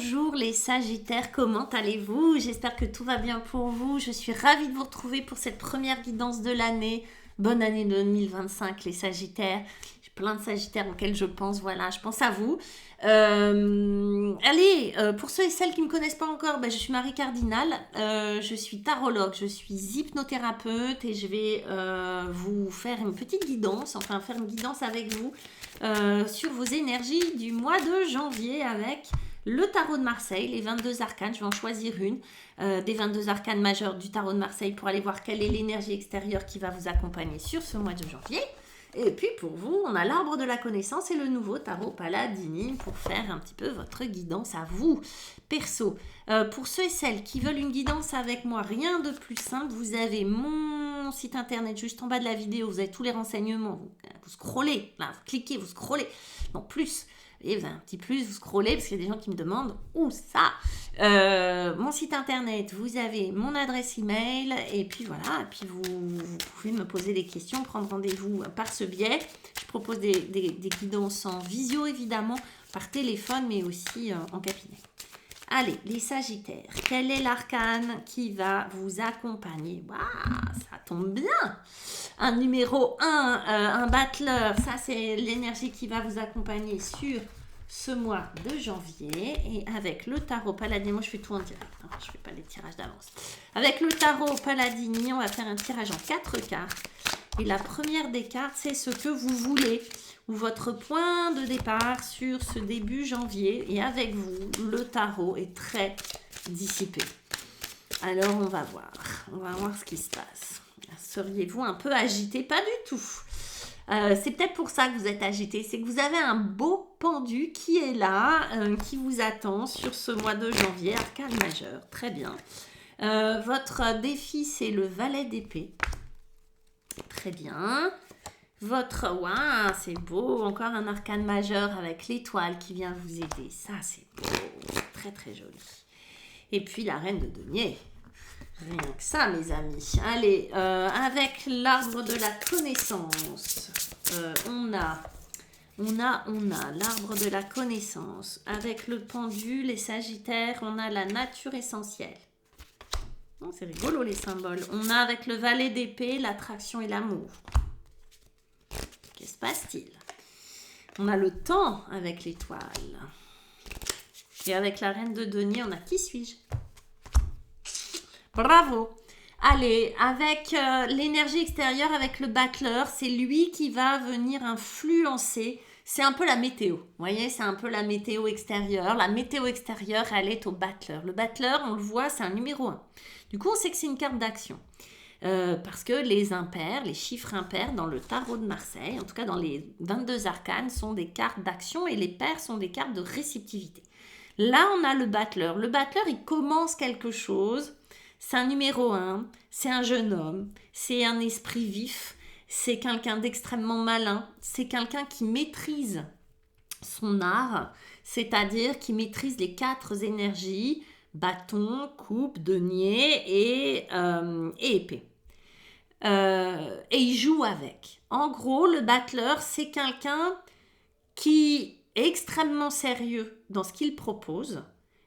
Bonjour les Sagittaires, comment allez-vous? J'espère que tout va bien pour vous. Je suis ravie de vous retrouver pour cette première guidance de l'année. Bonne année 2025 les Sagittaires. J'ai plein de Sagittaires auxquels je pense, voilà, je pense à vous. Pour ceux et celles qui ne me connaissent pas encore, je suis Marie Cardinal, je suis tarologue, je suis hypnothérapeute et je vais vous faire une petite guidance, enfin faire une guidance avec vous sur vos énergies du mois de janvier avec le tarot de Marseille, les 22 arcanes. Je vais en choisir une des 22 arcanes majeures du tarot de Marseille pour aller voir quelle est l'énergie extérieure qui va vous accompagner sur ce mois de janvier. Et puis pour vous, on a l'arbre de la connaissance et le nouveau tarot Paladini pour faire un petit peu votre guidance à vous, perso. Pour ceux et celles qui veulent une guidance avec moi, rien de plus simple, vous avez mon site internet juste en bas de la vidéo, vous avez tous les renseignements, vous scrollez, là, vous cliquez, vous scrollez, non plus. Et vous avez un petit plus, vous scrollez, parce qu'il y a des gens qui me demandent où ça. Mon site internet, vous avez mon adresse email, et puis voilà, et puis vous pouvez me poser des questions, prendre rendez-vous par ce biais. Je propose des guidances en visio, évidemment, par téléphone, mais aussi en cabinet. Allez, les Sagittaires, quel est l'arcane qui va vous accompagner? Waouh, ça tombe bien. Un numéro 1, un battleur, ça c'est l'énergie qui va vous accompagner sur ce mois de janvier. Et avec le tarot Paladini, moi je fais tout en direct, hein, je ne fais pas les tirages d'avance. Avec le tarot Paladini, on va faire un tirage en 4 cartes. Et la première des cartes, c'est ce que vous voulez, ou votre point de départ sur ce début janvier. Et avec vous, le tarot est très dissipé. Alors on va voir ce qui se passe. Seriez-vous un peu agité? Pas du tout. C'est peut-être pour ça que vous êtes agité. C'est que vous avez un beau pendu qui est là, qui vous attend sur ce mois de janvier. Arcane majeur, très bien. Votre défi, c'est le valet d'épée. Très bien. Waouh, c'est beau. Encore un arcane majeur avec l'étoile qui vient vous aider. Ça, c'est beau. Très, très joli. Et puis la reine de denier. Rien que ça, mes amis. Allez, avec l'arbre de la connaissance, on a l'arbre de la connaissance. Avec le pendu, les Sagittaires, on a la nature essentielle. Oh, c'est rigolo les symboles. On a avec le valet d'épée, l'attraction et l'amour. Qu'est-ce qui se passe-t-il? On a le temps avec l'étoile. Et avec la reine de denier, on a qui suis-je? Bravo. Allez, avec l'énergie extérieure, avec le battleur, c'est lui qui va venir influencer. C'est un peu la météo. Vous voyez, c'est un peu la météo extérieure. La météo extérieure, elle est au battleur. Le battleur, on le voit, c'est un numéro 1. Du coup, on sait que c'est une carte d'action. Parce que les impairs, les chiffres impairs dans le tarot de Marseille, en tout cas dans les 22 arcanes, sont des cartes d'action et les pairs sont des cartes de réceptivité. Là, on a le battleur. Le battleur, il commence quelque chose. C'est un numéro 1, c'est un jeune homme, c'est un esprit vif, c'est quelqu'un d'extrêmement malin, c'est quelqu'un qui maîtrise son art, c'est-à-dire qui maîtrise les 4 énergies, bâton, coupe, denier et épée. Et il joue avec. En gros, le battleur, c'est quelqu'un qui est extrêmement sérieux dans ce qu'il propose,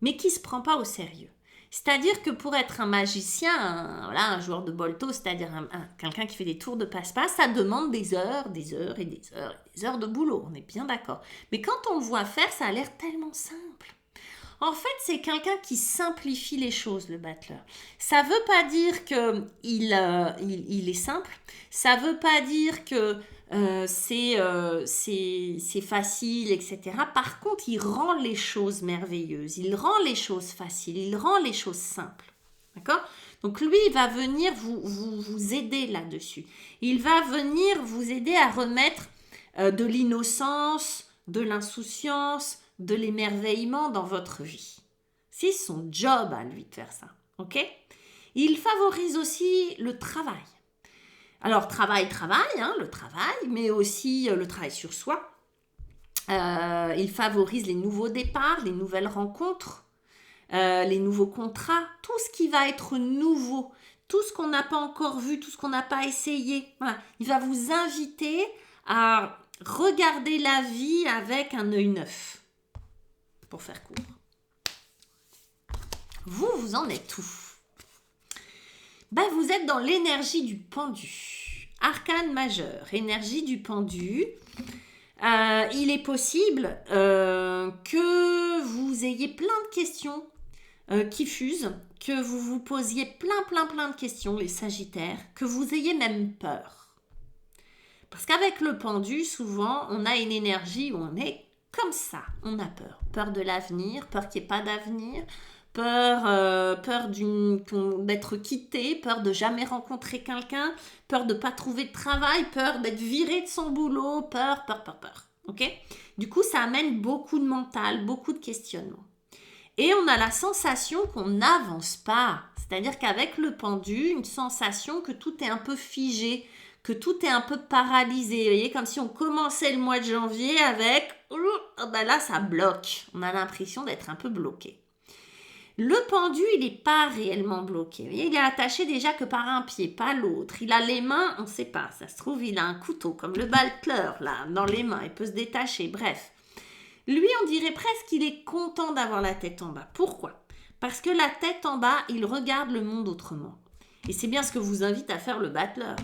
mais qui ne se prend pas au sérieux. C'est-à-dire que pour être un magicien, un joueur de bolto, c'est-à-dire quelqu'un qui fait des tours de passe-passe, ça demande des heures et des heures et des heures de boulot, on est bien d'accord. Mais quand on le voit faire, ça a l'air tellement simple. En fait, c'est quelqu'un qui simplifie les choses, le battleur. Ça ne veut pas dire qu'il est simple, ça ne veut pas dire que c'est facile, etc. Par contre, il rend les choses merveilleuses, il rend les choses faciles, il rend les choses simples. D'accord? Donc lui, il va venir vous aider là-dessus. Il va venir vous aider à remettre de l'innocence, de l'insouciance, de l'émerveillement dans votre vie. C'est son job à lui de faire ça. Ok? Il favorise aussi le travail. Alors, le travail, mais aussi le travail sur soi. Il favorise les nouveaux départs, les nouvelles rencontres, les nouveaux contrats, tout ce qui va être nouveau, tout ce qu'on n'a pas encore vu, tout ce qu'on n'a pas essayé. Voilà. Il va vous inviter à regarder la vie avec un œil neuf, pour faire court. vous en êtes où? Vous êtes dans l'énergie du pendu. Arcane majeur, énergie du pendu. Il est possible que vous ayez plein de questions qui fusent, que vous vous posiez plein de questions, les Sagittaires, que vous ayez même peur. Parce qu'avec le pendu, souvent, on a une énergie où on est comme ça, on a peur. Peur de l'avenir, peur qu'il n'y ait pas d'avenir, peur d'être quitté, peur de jamais rencontrer quelqu'un, peur de ne pas trouver de travail, peur d'être viré de son boulot, peur. Ok? Du coup, ça amène beaucoup de mental, beaucoup de questionnements. Et on a la sensation qu'on n'avance pas. C'est-à-dire qu'avec le pendu, une sensation que tout est un peu figé, que tout est un peu paralysé. Vous voyez, comme si on commençait le mois de janvier avec... là, ça bloque. On a l'impression d'être un peu bloqué. Le pendu, il n'est pas réellement bloqué. Vous voyez, il est attaché déjà que par un pied, pas l'autre. Il a les mains, on ne sait pas. Ça se trouve, il a un couteau, comme le battleur, là, dans les mains. Il peut se détacher, bref. Lui, on dirait presque qu'il est content d'avoir la tête en bas. Pourquoi? Parce que la tête en bas, il regarde le monde autrement. Et c'est bien ce que vous invite à faire le battleur.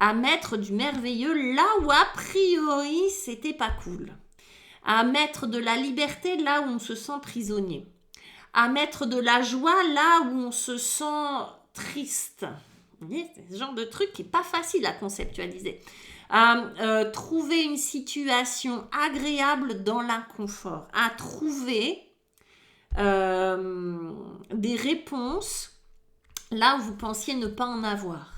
À mettre du merveilleux là où a priori c'était pas cool. À mettre de la liberté là où on se sent prisonnier. À mettre de la joie là où on se sent triste. Vous voyez, c'est ce genre de truc qui n'est pas facile à conceptualiser. À trouver une situation agréable dans l'inconfort. À trouver des réponses là où vous pensiez ne pas en avoir.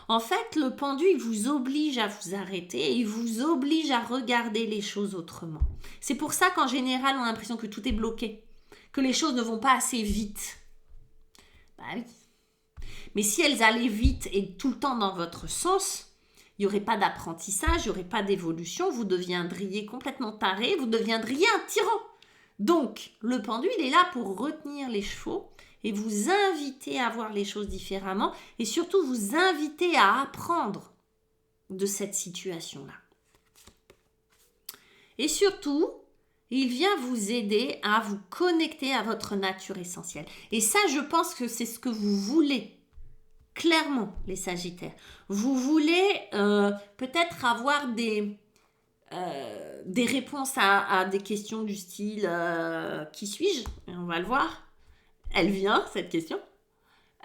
En fait, le pendu, il vous oblige à vous arrêter et il vous oblige à regarder les choses autrement. C'est pour ça qu'en général, on a l'impression que tout est bloqué, que les choses ne vont pas assez vite. Oui. Mais si elles allaient vite et tout le temps dans votre sens, il n'y aurait pas d'apprentissage, il n'y aurait pas d'évolution, vous deviendriez complètement taré, vous deviendriez un tyran. Donc, le pendu, il est là pour retenir les chevaux et vous inviter à voir les choses différemment et surtout vous inviter à apprendre de cette situation-là. Et surtout, il vient vous aider à vous connecter à votre nature essentielle. Et ça, je pense que c'est ce que vous voulez, clairement, les Sagittaires. Vous voulez peut-être avoir des réponses à des questions du style qui suis-je? On va le voir. Elle vient, cette question.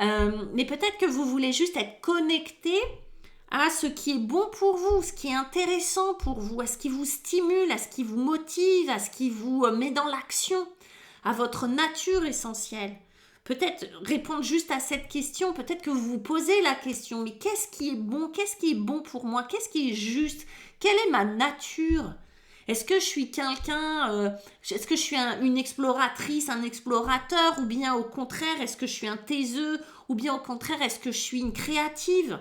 Mais peut-être que vous voulez juste être connecté à ce qui est bon pour vous, ce qui est intéressant pour vous, à ce qui vous stimule, à ce qui vous motive, à ce qui vous met dans l'action, à votre nature essentielle. Peut-être répondre juste à cette question, peut-être que vous vous posez la question, mais qu'est-ce qui est bon? Qu'est-ce qui est bon pour moi? Qu'est-ce qui est juste? Quelle est ma nature? Est-ce que je suis quelqu'un, est-ce que je suis une exploratrice, un explorateur, ou bien au contraire, est-ce que je suis un taiseux, ou bien au contraire, est-ce que je suis une créative?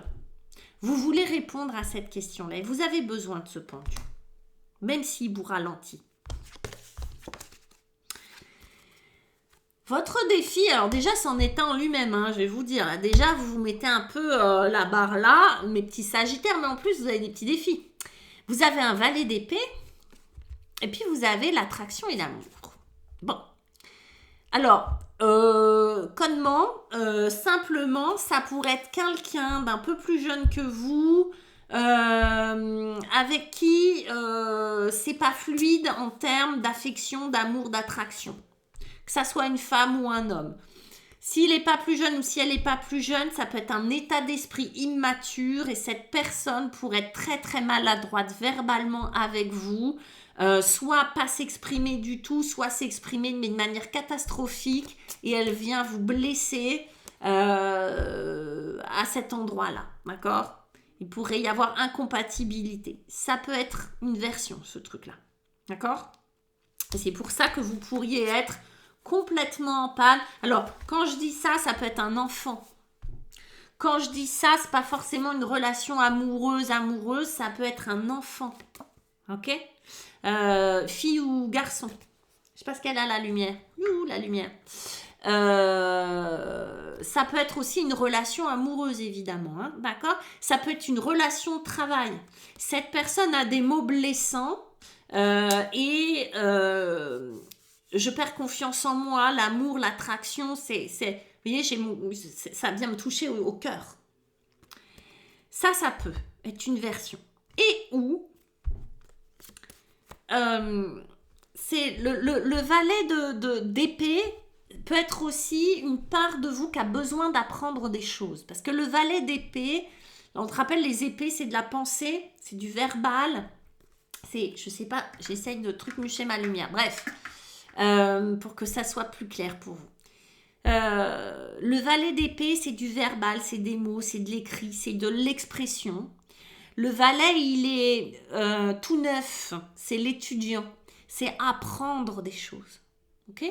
Vous voulez répondre à cette question-là et vous avez besoin de ce pendu, même s'il vous ralentit. Votre défi, alors déjà, c'en est un en lui-même, je vais vous dire. Là, déjà, vous vous mettez un peu la barre là, mes petits Sagittaires, mais en plus, vous avez des petits défis. Vous avez un valet d'épée. Et puis, vous avez l'attraction et l'amour. Bon. Alors, connement, simplement, ça pourrait être quelqu'un d'un peu plus jeune que vous, avec qui c'est pas fluide en termes d'affection, d'amour, d'attraction. Que ça soit une femme ou un homme. S'il n'est pas plus jeune ou si elle n'est pas plus jeune, ça peut être un état d'esprit immature et cette personne pourrait être très très maladroite verbalement avec vous. Soit pas s'exprimer du tout, soit s'exprimer de manière catastrophique et elle vient vous blesser à cet endroit-là, d'accord? Il pourrait y avoir incompatibilité. Ça peut être une version, ce truc-là, d'accord? Et c'est pour ça que vous pourriez être complètement en panne. Alors, quand je dis ça, ça peut être un enfant. Quand je dis ça, c'est pas forcément une relation amoureuse, ça peut être un enfant, ok? Fille ou garçon. Je sais pas ce qu'elle a, la lumière. Youhou, la lumière. Ça peut être aussi une relation amoureuse, évidemment. D'accord? Ça peut être une relation de travail. Cette personne a des mots blessants et je perds confiance en moi, l'amour, l'attraction, vous voyez, ça vient me toucher au cœur. Ça peut être une version. Et où c'est le valet d'épée peut être aussi une part de vous qui a besoin d'apprendre des choses. Parce que le valet d'épée, on te rappelle, les épées, c'est de la pensée, c'est du verbal. Je sais pas, j'essaye de trucmucher ma lumière. Bref, pour que ça soit plus clair pour vous. Le valet d'épée, c'est du verbal, c'est des mots, c'est de l'écrit, c'est de l'expression. Le valet, il est tout neuf, c'est l'étudiant, c'est apprendre des choses. Ok ?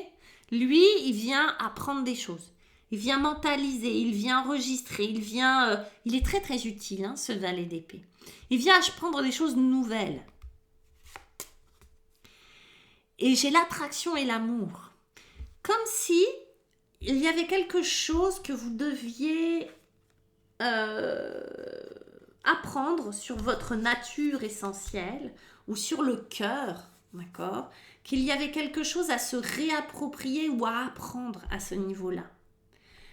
Lui, il vient apprendre des choses. Il vient mentaliser, il vient enregistrer, il est très très utile, hein, ce valet d'épée. Il vient apprendre des choses nouvelles. Et j'ai l'attraction et l'amour. Comme si il y avait quelque chose que vous deviez apprendre sur votre nature essentielle ou sur le cœur, d'accord ? Qu'il y avait quelque chose à se réapproprier ou à apprendre à ce niveau-là.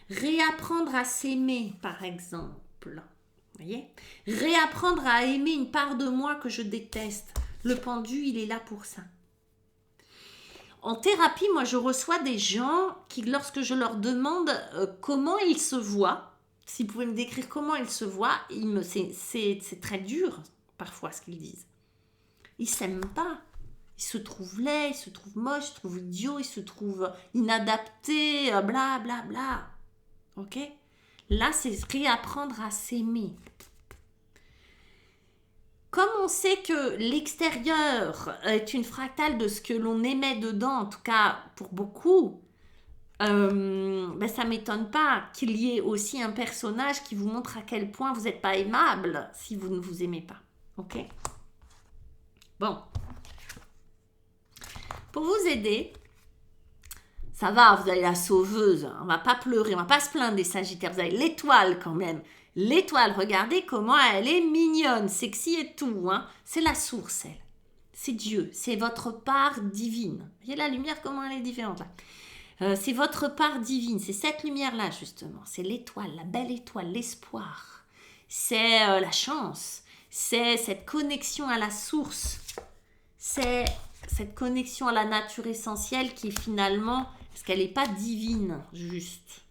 Réapprendre à s'aimer, par exemple. Vous voyez ? Réapprendre à aimer une part de moi que je déteste. Le pendu, il est là pour ça. En thérapie, moi, je reçois des gens qui, lorsque je leur demande comment ils se voient, s'ils pouvaient me décrire comment ils se voient, c'est très dur, parfois, ce qu'ils disent. Ils ne s'aiment pas. Ils se trouvent laids, ils se trouvent moches, ils se trouvent idiots, ils se trouvent inadaptés, bla, bla, bla. Ok ? Là, c'est réapprendre à s'aimer. Comme on sait que l'extérieur est une fractale de ce que l'on émet dedans, en tout cas pour beaucoup, ça ne m'étonne pas qu'il y ait aussi un personnage qui vous montre à quel point vous n'êtes pas aimable si vous ne vous aimez pas. Ok ? Bon. Pour vous aider, ça va, vous avez la sauveuse, on ne va pas pleurer, on ne va pas se plaindre des Sagittaires, vous avez l'étoile quand même. L'étoile, regardez comment elle est mignonne, sexy et tout. Hein. C'est la source, elle. C'est Dieu, c'est votre part divine. Vous voyez la lumière, comment elle est différente là. C'est votre part divine, c'est cette lumière-là justement. C'est l'étoile, la belle étoile, l'espoir. C'est la chance, c'est cette connexion à la source. C'est cette connexion à la nature essentielle qui est finalement, parce qu'elle n'est pas divine, juste.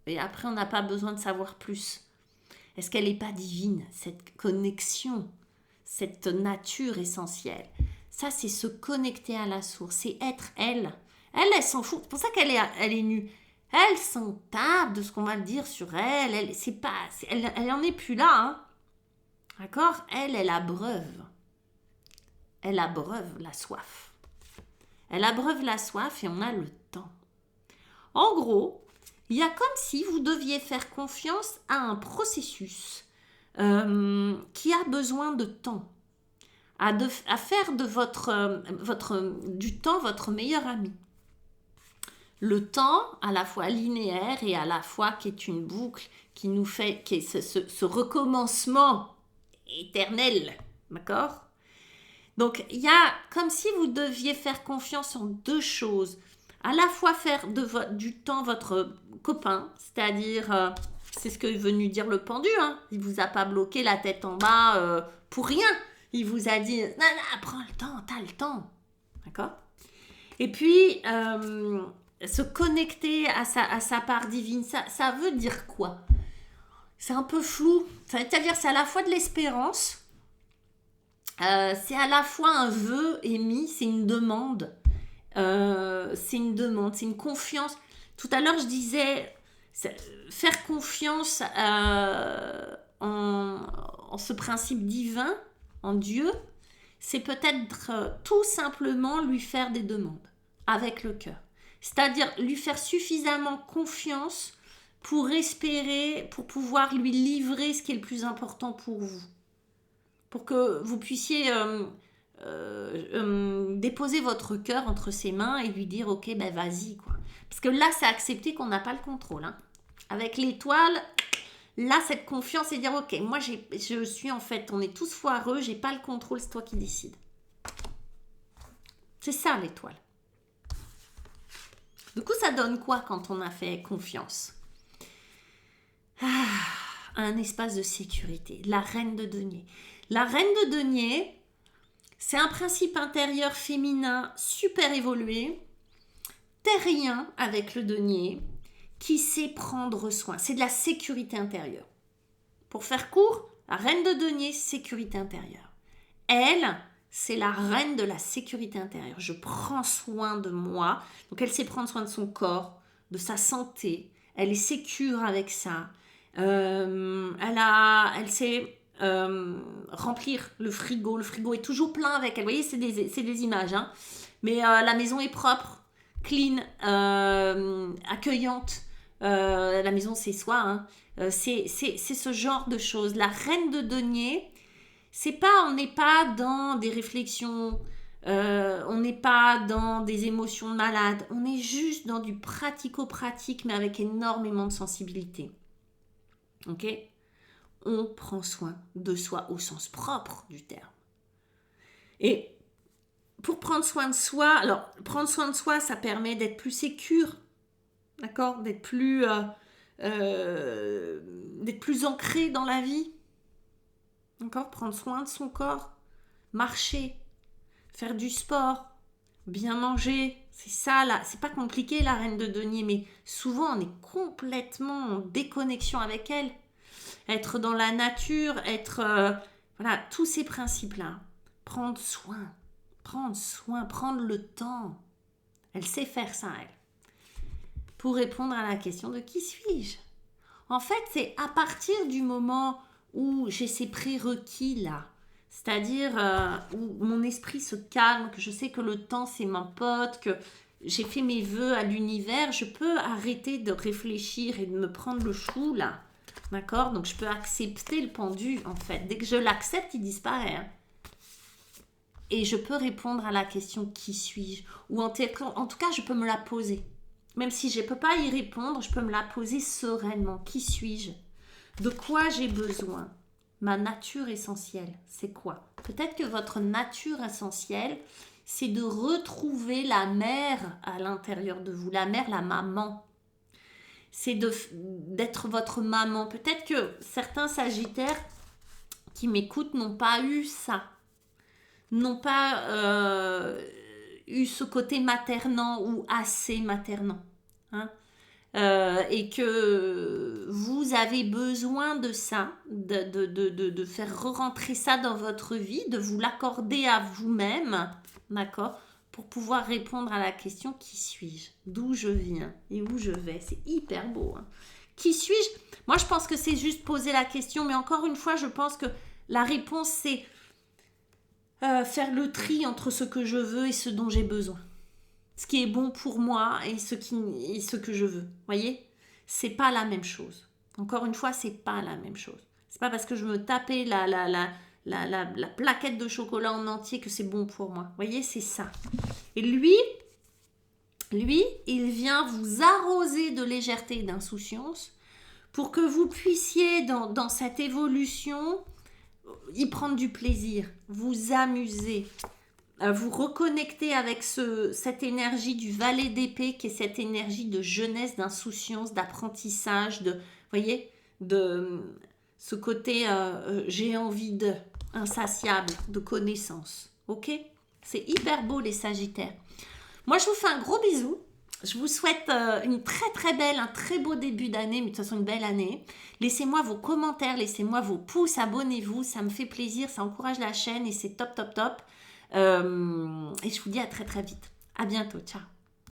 Et après, on n'a pas besoin de savoir plus. Est-ce qu'elle n'est pas divine, cette connexion, cette nature essentielle? Ça, c'est se connecter à la source, c'est être elle. Elle s'en fout. C'est pour ça qu'elle est nue. Elle s'en tape de ce qu'on va dire sur elle. Elle n'en est plus là. Hein. D'accord ? Elle abreuve. Elle abreuve la soif. Elle abreuve la soif et on a le temps. En gros, il y a comme si vous deviez faire confiance à un processus qui a besoin de temps, à faire de du temps votre meilleur ami. Le temps, à la fois linéaire et à la fois qui est une boucle qui nous fait, qui est ce recommencement éternel, d'accord ? Donc, il y a comme si vous deviez faire confiance en deux choses. À la fois faire du temps votre copain, c'est-à-dire, c'est ce que est venu dire le pendu, hein, il ne vous a pas bloqué la tête en bas pour rien. Il vous a dit, non, prends le temps, t'as le temps. D'accord ? Et puis, se connecter à sa part divine, ça veut dire quoi ? C'est un peu flou. C'est-à-dire, c'est à la fois de l'espérance, c'est à la fois un vœu émis, c'est une demande. C'est une confiance. Tout à l'heure, je disais, faire confiance en ce principe divin, en Dieu, c'est peut-être tout simplement lui faire des demandes avec le cœur. C'est-à-dire lui faire suffisamment confiance pour espérer, pour pouvoir lui livrer ce qui est le plus important pour vous. Pour que vous puissiez déposer votre cœur entre ses mains et lui dire ok, ben vas-y quoi. Parce que là, c'est accepter qu'on n'a pas le contrôle. Hein. Avec l'étoile, là, cette confiance, c'est dire ok, moi je suis en fait, on est tous foireux, j'ai pas le contrôle, c'est toi qui décides. C'est ça l'étoile. Du coup, ça donne quoi quand on a fait confiance? Un espace de sécurité. La reine de denier. La reine de denier, c'est un principe intérieur féminin super évolué, terrien avec le denier, qui sait prendre soin. C'est de la sécurité intérieure. Pour faire court, la reine de denier, sécurité intérieure. Elle, c'est la reine de la sécurité intérieure. Je prends soin de moi. Donc elle sait prendre soin de son corps, de sa santé. Elle est sécure avec ça. Elle sait remplir le frigo. Le frigo est toujours plein avec elle. Vous voyez, c'est des images. Hein. Mais la maison est propre, clean, accueillante. La maison, c'est soi. Hein. C'est ce genre de choses. La reine de denier, on n'est pas dans des réflexions, on n'est pas dans des émotions malades. On est juste dans du pratico-pratique, mais avec énormément de sensibilité. Ok ? On prend soin de soi au sens propre du terme. Et pour prendre soin de soi, alors prendre soin de soi, ça permet d'être plus sécure, d'accord ? D'être plus ancré dans la vie, d'accord ? Prendre soin de son corps, marcher, faire du sport, bien manger, c'est ça là, c'est pas compliqué la reine de denier, mais souvent on est complètement en déconnexion avec elle. Être dans la nature, voilà, tous ces principes-là. Prendre soin, prendre le temps. Elle sait faire ça, elle. Pour répondre à la question de qui suis-je ? En fait, c'est à partir du moment où j'ai ces prérequis-là, c'est-à-dire où mon esprit se calme, que je sais que le temps c'est mon pote, que j'ai fait mes vœux à l'univers, je peux arrêter de réfléchir et de me prendre le chou là. D'accord ? Donc, je peux accepter le pendu, en fait. Dès que je l'accepte, il disparaît. Hein. Et je peux répondre à la question « Qui suis-je » Ou en tout cas, je peux me la poser. Même si je ne peux pas y répondre, je peux me la poser sereinement. Qui suis-je ? De quoi j'ai besoin ? Ma nature essentielle, c'est quoi ? Peut-être que votre nature essentielle, c'est de retrouver la mère à l'intérieur de vous. La mère, la maman. C'est d'être votre maman. Peut-être que certains sagittaires qui m'écoutent n'ont pas eu ça, n'ont pas eu ce côté maternant ou assez maternant. Hein, et que vous avez besoin de ça, de faire re-rentrer ça dans votre vie, de vous l'accorder à vous-même, d'accord ? Pour pouvoir répondre à la question « Qui suis-je » ? D'où je viens et où je vais. C'est hyper beau. Hein. Qui suis-je ? Moi, je pense que c'est juste poser la question, mais encore une fois, je pense que la réponse, c'est faire le tri entre ce que je veux et ce dont j'ai besoin. Ce qui est bon pour moi et ce que je veux. Vous voyez ? C'est pas la même chose. Encore une fois, c'est pas la même chose. C'est pas parce que je me tapais la plaquette de chocolat en entier que c'est bon pour moi. Vous voyez, c'est ça. Et lui, il vient vous arroser de légèreté et d'insouciance pour que vous puissiez, dans cette évolution, y prendre du plaisir, vous amuser, vous reconnecter avec cette énergie du valet d'épée qui est cette énergie de jeunesse, d'insouciance, d'apprentissage, vous voyez, de ce côté j'ai envie de, insatiable, de connaissance. Ok ? C'est hyper beau les Sagittaires. Moi, je vous fais un gros bisou. Je vous souhaite une très très belle, un très beau début d'année, mais de toute façon une belle année. Laissez-moi vos commentaires, laissez-moi vos pouces, abonnez-vous, ça me fait plaisir, ça encourage la chaîne et c'est top top top. Et je vous dis à très très vite. À bientôt, ciao.